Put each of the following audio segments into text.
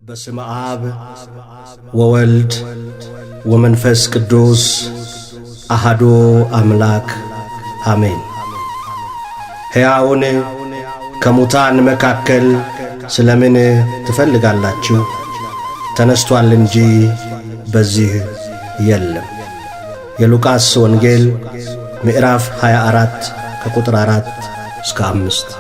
በስመ አብ ወወልድ ወመንፈስ ቅዱስ አሐዱ አምላክ አሜን። ሕያውን ከሙታን መካከል ስለምን ትፈልጋላችሁ? ተነስቷል እንጂ በዚህ የለም። የሉቃስ ወንጌል ምዕራፍ 24 ከቁጥር 4 እስከ 5።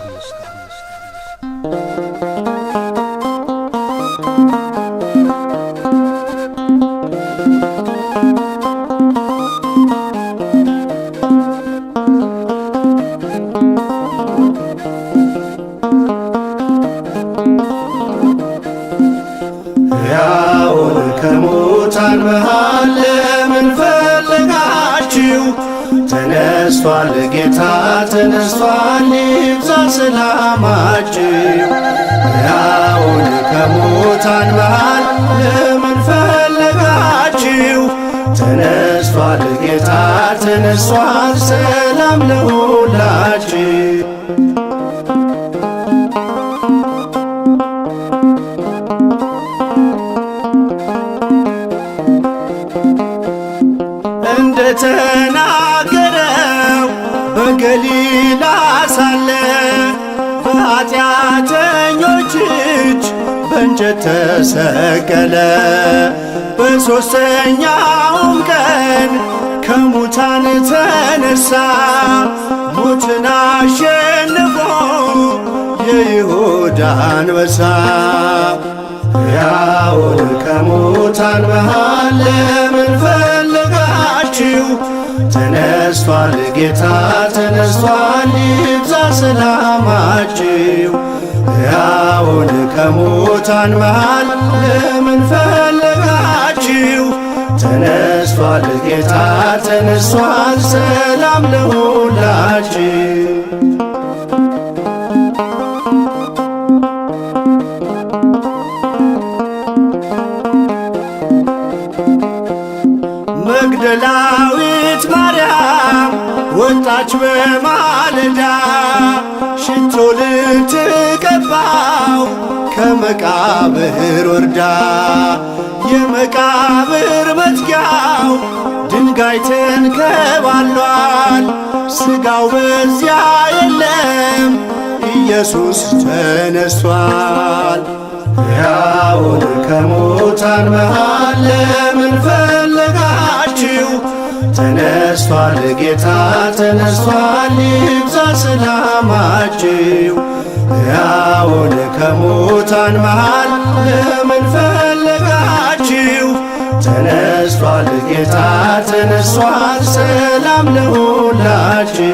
ሕያውን ከሙታን መሃል ለምን ፈለጋችሁ? ተነስቷል ጌታ ተነስቷል፣ ይብዛ ሰላማችሁ። ሕያውን ከሙታን መሃል ለምን ፈለጋችሁ? ተነስቷል ጌታ ተነስቷል፣ ሰላም ለሁላችሁ። እንደተናገረው በገሊላ ሳለ በኃጢአተኞች እጅ በእንጨት ተሰቀለ። በሦስተኛውም ቀን ከሙታን ተነሣ፣ ሞትን አሸንፎ የይሁዳ አንበሳ። ሕያውን ከሙታን መሃል ለምን ፈለጋችሁ? ተነስቷል ጌታ ተነስቷል፣ ይብዛ ሰላማችሁ። ሕያውን ከሙታን መሃል ለምን ፈለጋችሁ? ተነስቷል ጌታ ተነስቷል፣ ሰላም ለሁላችሁ። መግደላዊት ማርያም ወጣች በማለዳ፣ ሽቶ ልትቀባው ከመቃብር ወርዳ። የመቃብር መዝጊያው ድንጋይ ተንከባሏል፣ ሥጋው በዚያ የለም፣ ኢየሱስ ተነስቷል። ሕያውን ከሙታን መሃል ለምን ፈለጋችሁ? ተነስቷል ጌታ ተነስቷል፣ ይብዛ ሰላማችሁ። ሕያውን ከሙታን መሃል ለምን ፈለጋችሁ? ተነስቷል ጌታ ተነስቷል፣ ሰላም ለሁላችሁ።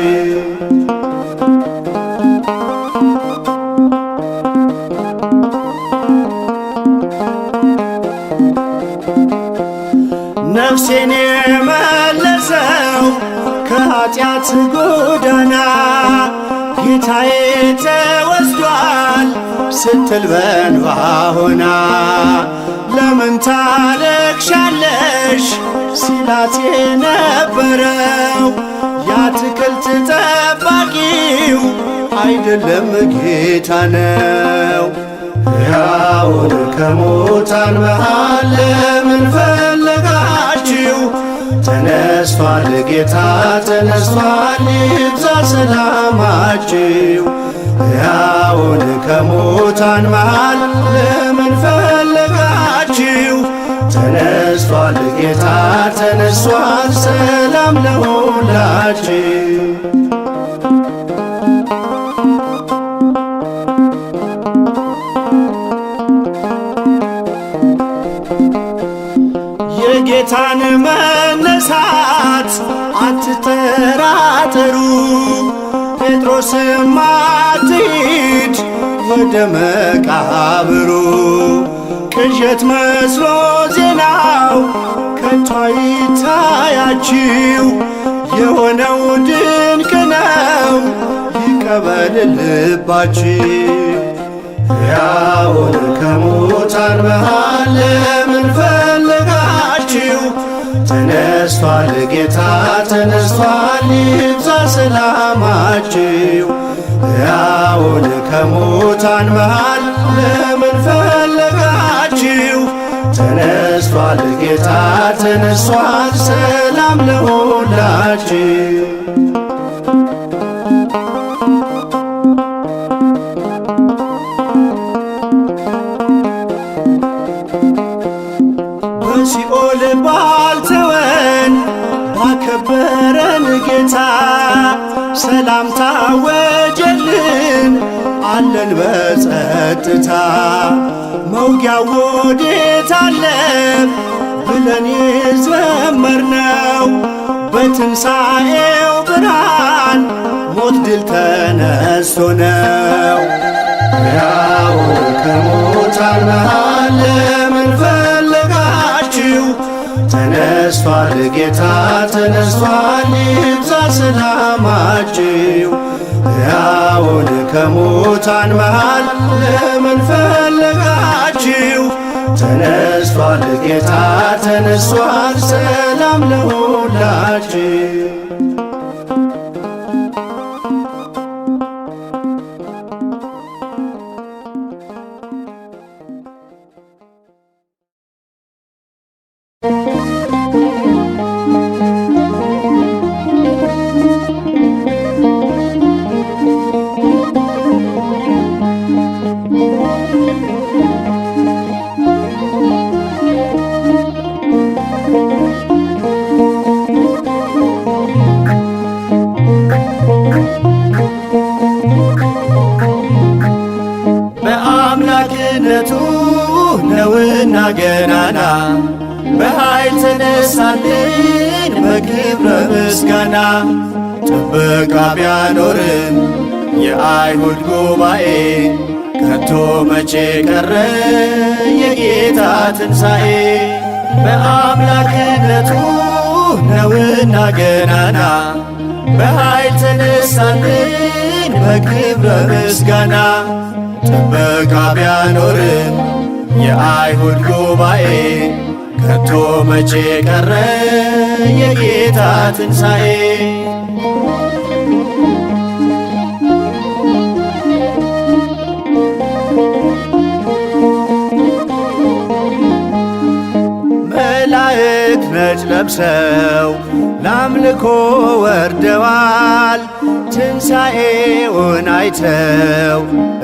ነፍሴን የመለሰው ከኃጢአት ጎዳና፣ ጌታዬ ተወስዷል ስትል በእንባ ሆና። ለምን ታለቅሻለሽ ሲላት የነበረው የአትክልት ጠባቂው አይደለም ጌታ ነው። ሕያውን ከሙታን መሃል ለምን ፈለጋችሁ? ተነስቷል ጌታ ተነስቷል፣ ይብዛ ሰላማችሁ። ሕያውን ከሙታን መሃል ለምን ፈለጋችሁ? ተነስቷል ጌታ ተነስቷል፣ ሰላም ለሁላችሁ። የጌታን መነሳት አትጠራጠሩ፣ ጴጥሮስም አትሂድ ወደ መቃብሩ። ቅዠት መስሎ ዜናው ከቶ አይታያችሁ፣ የሆነው ድንቅ ነው ይቀበል ልባችሁ። ሕያውን ከሙታን መሃል ለምን ፈለጋችሁ? ተነስቷል ጌታ ተነስቷል፣ ይብዛ ሰላማችሁ። ሕያውን ከሙታን መሃል ለምን ፈለጋችሁ? ተነስቷል ጌታ ተነስቷል፣ ሰላም ለሁላችሁ። በሲኦል ባልተወን ባከበረን ጌታ ሰላምታ ወጀልን አለን በጸጥታ። መውጊያው ወዴት አለ ብለን የዘመርነው በትንሣኤው ብርሃን ሞት ድል ተነስቶ ነው። ሕያው ከሙታን መሃል ለምን ፈለጋችሁ? ተነስቷል ጌታ ተነስቷል፣ ይብዛ ሰላማችሁ። ሕያውን ከሙታን መሃል ለምን ፈለጋችሁ? ተነስቷል ጌታ ተነስቷል፣ ሰላም ለሁላችሁ። በአምላክነቱ ነውና ገናና በኃይል ተነሳልን በክብረ ምስጋና። ጥበቃ ቢያኖርም የአይሁድ ጉባኤ ከቶ መቼ ቀረ የጌታ ትንሣኤ? በአምላክነቱ ነውና ገናና በኃይል ተነሳልን በክብረ ምስጋና። ጥበቃ ቢያኖርም የአይሁድ ጉባኤ ከቶ መቼ ቀረ የጌታ ትንሣኤ? መላእክት ነጭ ለብሰው ለአምልኮ ወርደዋል። ትንሣኤውን አይተው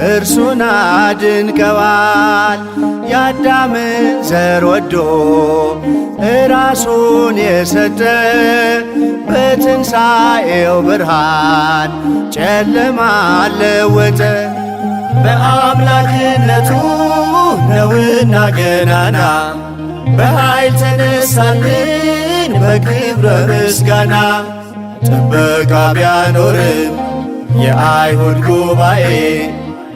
እርሱን አድንቀዋል። የአዳምን ዘር ወዶ እራሱን የሰጠ በትንሣኤው ብርሃን ጨለማ ለወጠ። በአምላክነቱ ነውና ገናና በኃይል ተነሳልን በክብረ ምስጋና። ጥበቃ ቢያኖርም የአይሁድ ጉባኤ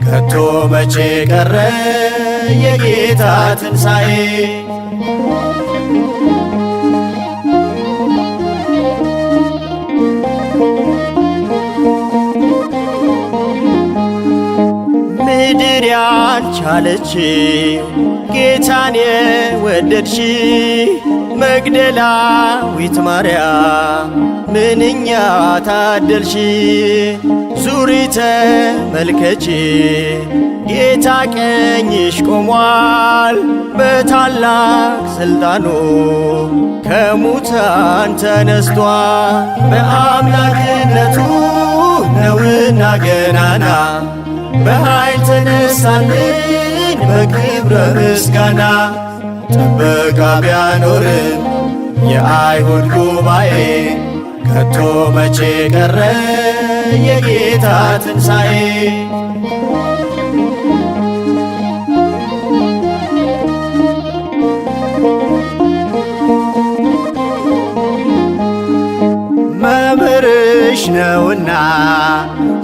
ከቶ መቼ ቀረ የጌታ ትንሣኤ? ምድር ያልቻለችው ጌታን የወደድሽ መግደላዊት ማርያም ምንኛ ታደልሽ። ዙሪ ተመልከቺ ጌታ ቀኝሽ ቆሟል፣ በታላቅ ሥልጣኑ ከሙታን ተነስቷል። በአምላክነቱ ነውና ገናና በኃይል ተነሳልን በክብረ ምስጋና። ጥበቃ ቢያኖርም የአይሁድ ጉባኤ ከቶ መቼ ቀረ የጌታ ትንሣኤ? መምህርሽ ነውና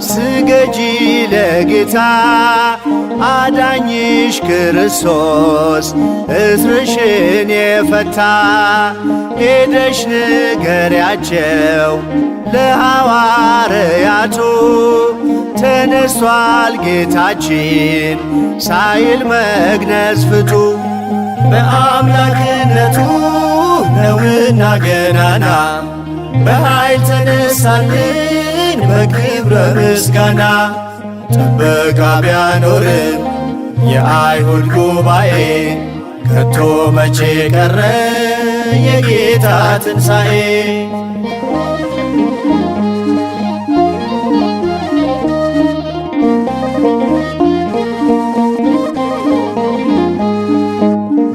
ስገጂ ለጌታ አዳኝሽ ክርስቶስ እስርሽን የፈታ። ሄደሽ ንገሪያቸው ለሐዋርያቱ ተነስቷል ጌታችን ሳይል መግነዝ ፍቱ። በአምላክነቱ ነውና ገናና በኃይል ተነሳልን በክብረ ምስጋና። ጥበቃ ቢያኖርም የአይሁድ ጉባኤ ከቶ መቼ ቀረ የጌታ ትንሣኤ።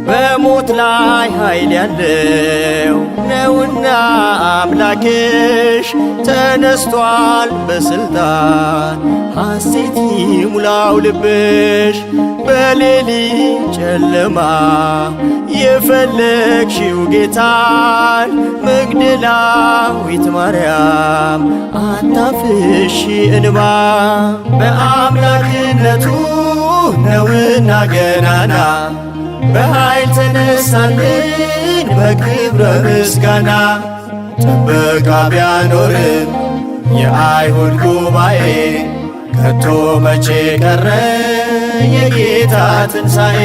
በሞት ላይ ኃይል ያለው ነውና አምላክሽ ተነስቷል በስልጣን ሐሴት ይሙላው ልብሽ። በሌሊት ጨለማ የፈለግሽው ጌታን መግደላዊት ማርያም አታፍሺ እንባ። በአምላክነቱ ነውና ገናና በኃይል ተነሳልን በክብረ ምስጋና። ጥበቃ ቢያኖርም የአይሁድ ጉባኤ ከቶ መቼ ቀረ የጌታ ትንሣኤ።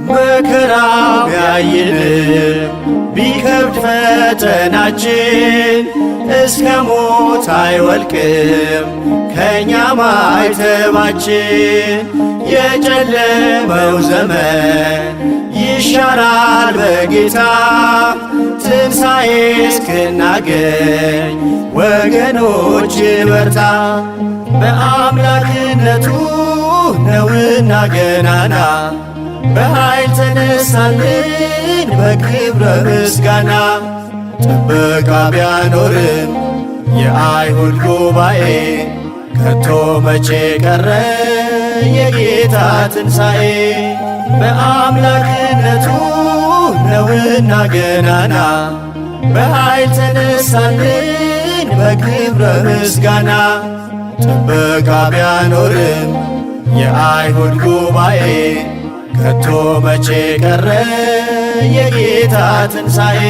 መከራው ቢያይልም ቢከብድ ፈተናችን እስከ ሞት አይወልቅም ከእኛ ማይተባችን። የጨለመው ዘመን ይሻራል በጌታ ትንሣኤ እስክናገኝ ወገኖች በርታ። በአምላክነቱ ነውና ገናና በኃይል ተነሳልን በክብረ ምስጋና። ጥበቃ ቢያኖርም የአይሁድ ጉባኤ ከቶ መቼ ቀረ የጌታ ትንሣኤ። በአምላክነቱ ነውና ገናና በኃይል ተነሳልን በክብረ ምስጋና። ጥበቃ ቢያኖርም የአይሁድ ጉባኤ ከቶ መቼ ቀረ የጌታ ትንሣኤ።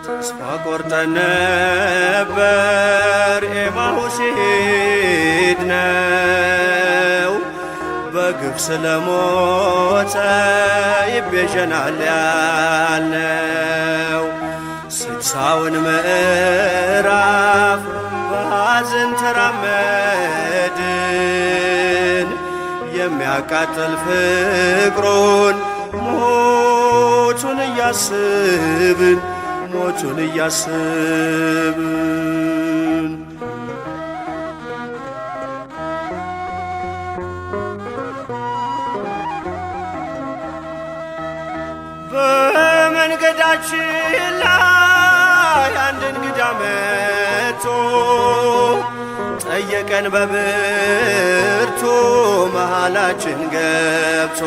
ተስፋ ቆርጠን ነበር ኤማሁስ ሄድነው በግፍ ስለሞተ ይቤዠናል ያልነው። 60ውን ምዕራፍ በሐዘን ተራመድን የሚያቃጥል ፍቅሩን ሞቱን እያስብን ሞቱን እያስብን። በመንገዳችን ላይ አንድ እንግዳ መጥቶ ጠየቀን በብርቱ መሃላችን ገብቶ።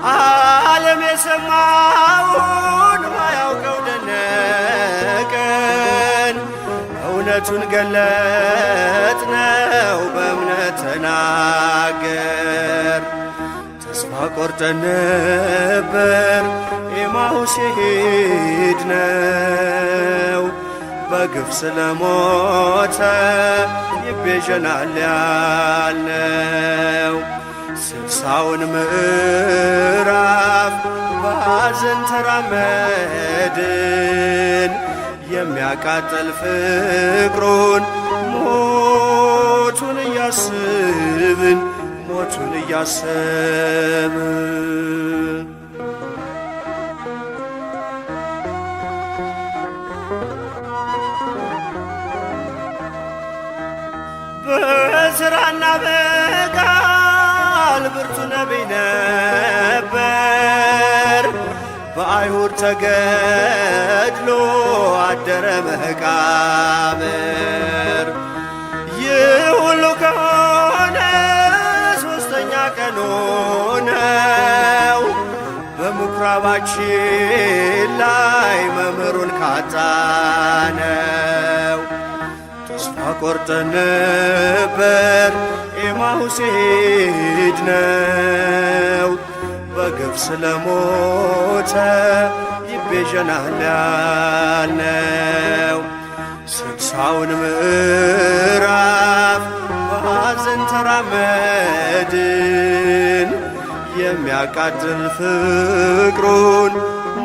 ዓለም የሰማውን ማያውቀው ደነቀን፣ እውነቱን ገለጥነው በእምነት ተናገር። ተስፋ ቆርጠን ነበር ኤማሁስ የሄድነው በግፍ ስለሞተ ይቤዠናል ያልነው። 60ውን ምዕራፍ በሐዘን ተራመድን የሚያቃጥል ፍቅሩን ሞቱን እያስብን እያሰብን በሥራና በቃል ብርቱ ነቢይ ነበር። በአይሁድ ተገድሎ አደረ መቃብር። ይህ ሁሉ ከሆነ ሦስተኛ ቀኑ ነው። በምኵራባችን ላይ መምህሩን ካጣነው ተስፋ ቆርጠን ነበር ኤማሁስ ሄድነው። በግፍ ስለሞተ ይቤዠናል ያልነው 60ውን ምዕራፍ በሐዘን ተራመድን። የሚያቃጥል ፍቅሩን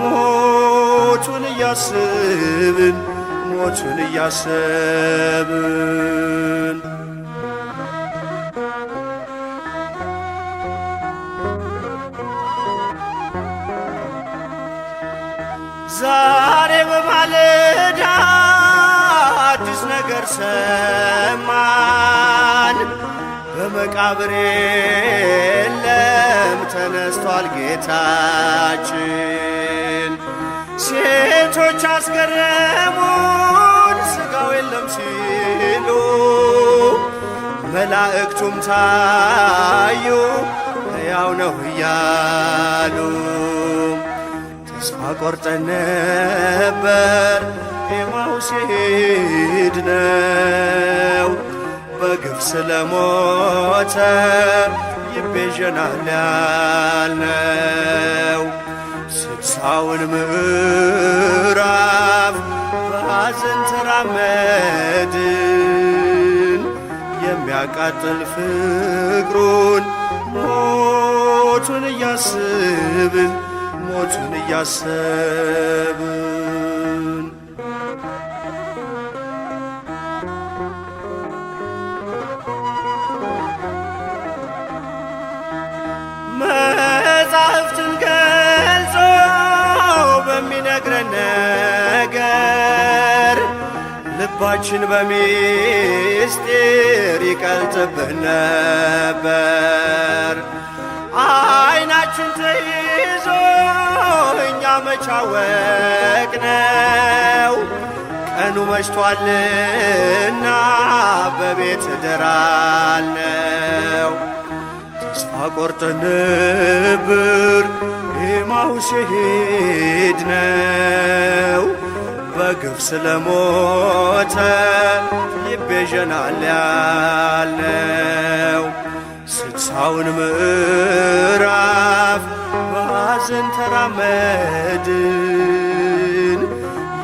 ሞቱን እያስብን ሞቱን እያሰብን ዛሬ በማለዳ አዲስ ነገር ሰማን። በመቃብር የለም ተነስቷል ጌታችን። ሴቶች አስገረሙን ሥጋው የለም ሲሉ፣ መላእክቱም ታዩ ሕያው ነው እያሉ። ተስፋ ቆርጠን ነበር ኤማሁስ ሄድነው። በግፍ ስለሞተ ይቤዠናል ያልነው 60ውን ምዕራፍ በሐዘን ተራመድን። የሚያቃጥል ፍቅሩን ሞቱን እያስብን ሞቱን እያሰብን መጻሕፍትን ገልጾ በሚነግረን ነገር ልባችን በሚስጢር ይቀልጥብን ነበር። ዓይናችን ተይዞ እኛ መች አወቅነው? ቀኑ መሽቷልና በቤት እደራልነው። ተስፋ ቆርጠን ነበር ኤማሁስ ሄድነው። በግፍ ስለሞተ ይቤዠናል ያልነው 60ውን ምዕራፍ በሐዘን ተራመድን።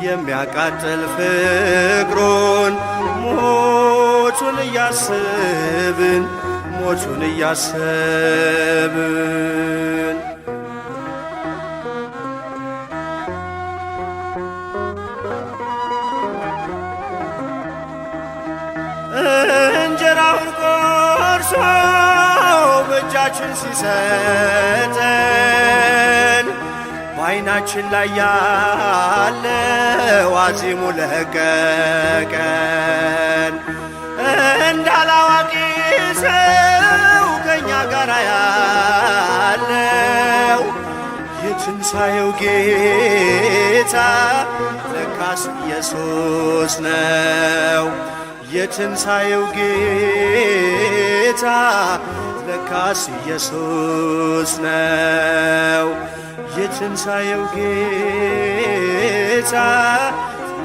የሚያቃጥል ፍቅሩን ሞቱን እያስብን ሞቱን እያሰብን እንጀራውን ቆርሶ በእጃችን ሲሰጠን በዓይናችን ላይ ያለው አዚሙ ለቀቀን። እንዳላዋቂ ሰው ከእኛ ጋር ያለው የትንሣኤው ጌታ ለካስ ኢየሱስ ነው። የትንሣኤው ጌታ ለካስ ኢየሱስ ነው። የትንሣኤው ጌታ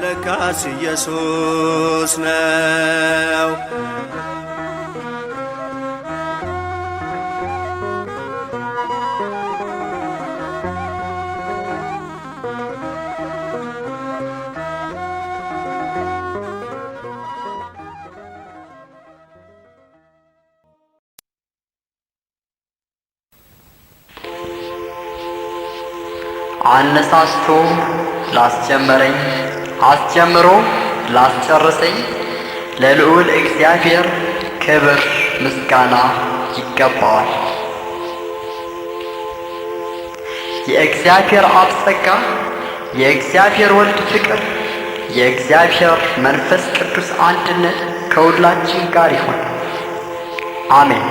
ለካስ ኢየሱስ ነው። አነሳስቶ ላስጀመረኝ አስጀምሮ ላስጨርሰኝ ለልዑል እግዚአብሔር ክብር ምስጋና ይገባዋል። የእግዚአብሔር አብ ጸጋ፣ የእግዚአብሔር ወልድ ፍቅር፣ የእግዚአብሔር መንፈስ ቅዱስ አንድነት ከሁላችን ጋር ይሁን። አሜን።